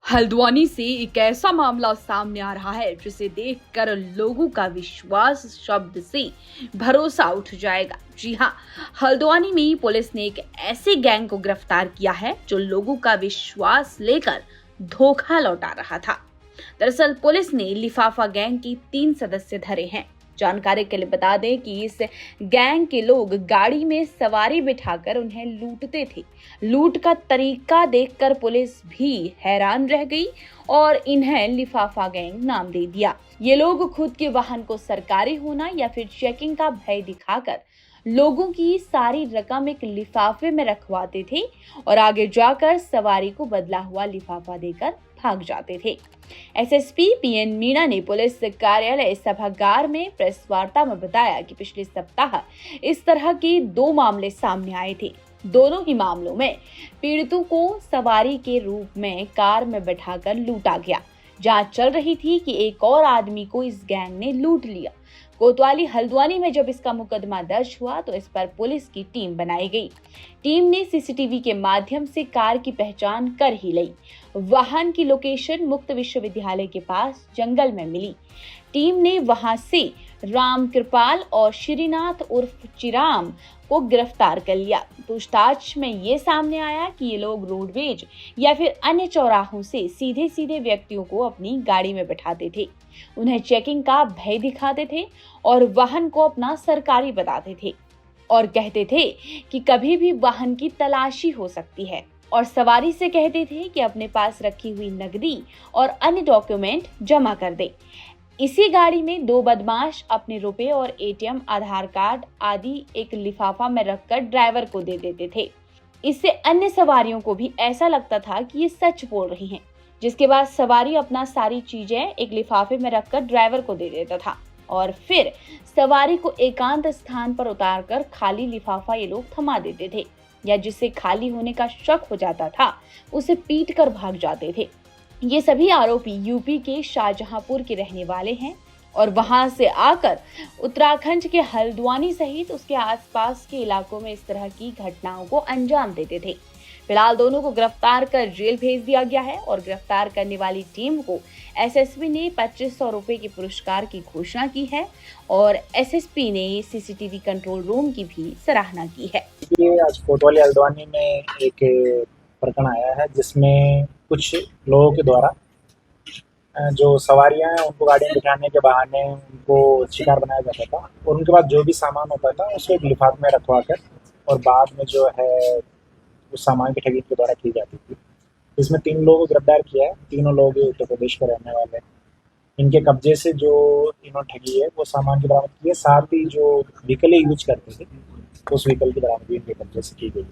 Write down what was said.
हल्द्वानी से एक ऐसा मामला सामने आ रहा है जिसे देखकर लोगों का विश्वास शब्द से भरोसा उठ जाएगा। जी हाँ, हल्द्वानी में पुलिस ने एक ऐसे गैंग को गिरफ्तार किया है जो लोगों का विश्वास लेकर धोखा लौटा रहा था। दरअसल पुलिस ने लिफाफा गैंग के 3 सदस्य धरे हैं। जानकारी के लिए बता दें कि इस गैंग के लोग गाड़ी में सवारी बिठाकर उन्हें लूटते थे। लूट का तरीका देखकर पुलिस भी हैरान रह गई और इन्हें लिफाफा गैंग नाम दे दिया। ये लोग खुद के वाहन को सरकारी होना या फिर चेकिंग का भय दिखाकर लोगों की सारी रकम एक लिफाफे में रखवाते थे और आगे जाकर सवारी को बदला हुआ लिफाफा देकर भाग जाते थे। एसएसपी पीएन मीणा ने पुलिस कार्यालय सभागार में प्रेस वार्ता में बताया कि पिछले सप्ताह इस तरह के 2 मामले सामने आए थे। दोनों ही मामलों में पीड़ितों को सवारी के रूप में कार में बैठाकर लूटा गया। जांच चल रही थी कि एक और आदमी को इस गैंग ने लूट लिया। कोतवाली हल्द्वानी में जब इसका मुकदमा दर्ज हुआ तो इस पर पुलिस की टीम बनाई गई। टीम ने सीसीटीवी के माध्यम से कार की पहचान कर ही ली। वाहन की लोकेशन मुक्त विश्वविद्यालय के पास जंगल में मिली। टीम ने वहां से राम कृपाल और श्रीनाथ उर्फ चिराम को गिरफ्तार कर लिया। पूछताछ में ये सामने आया कि ये लोग रोडवेज या फिर अन्य चौराहों से सीधे व्यक्तियों को अपनी गाड़ी में बैठाते थे, उन्हें चेकिंग का भय दिखाते थे और वाहन को अपना सरकारी बताते थे और कहते थे कि कभी भी वाहन की तलाशी हो सकती है और सवारी से कहते थे कि अपने पास रखी हुई नकदी और अन्य डॉक्यूमेंट जमा कर दे। इसी गाड़ी में 2 बदमाश अपने रुपए और एटीएम, आधार कार्ड आदि एक लिफाफा में रखकर ड्राइवर को दे देते थे। इससे अन्य सवारियों को भी ऐसा लगता था कि ये सच बोल रही हैं, जिसके बाद सवारी अपना सारी चीजें एक लिफाफे में रखकर ड्राइवर को दे देता था और फिर सवारी को एकांत स्थान पर उतारकर खाली लिफाफा ये लोग थमा देते थे या जिससे खाली होने का शक हो जाता था उसे पीट कर भाग जाते थे। ये सभी आरोपी यूपी के शाहजहांपुर के रहने वाले हैं और वहां से आकर उत्तराखंड के हल्द्वानी सहित उसके आसपास के इलाकों में इस तरह की घटनाओं को अंजाम देते थे। फिलहाल दोनों को गिरफ्तार कर जेल भेज दिया गया है और गिरफ्तार करने वाली टीम को एसएसपी ने 2500 रुपए के पुरस्कार की घोषणा की है और एसएसपी ने सीसीटीवी कंट्रोल रूम की भी सराहना की है। आज कोतवाली हल्द्वानी में एक प्रकरण आया है जिसमें कुछ लोगों के द्वारा जो सवारियां हैं उनको गाड़ी में बिठाने के बहाने उनको शिकार बनाया जाता था और उनके पास जो भी सामान होता था उसको एक लिफाफे में रखवा कर और बाद में जो है उस सामान की ठगी के द्वारा की जाती थी। इसमें 3 लोगों को गिरफ्तार किया है। तीनों लोग उत्तर प्रदेश के रहने वाले हैं। इनके कब्जे से जो इन्होंने ठगी है वो सामान की बरामद की है, साथ ही जो व्हीकल यूज करते थे उस व्हीकल की बरामदगी इनके कब्जे से की गई।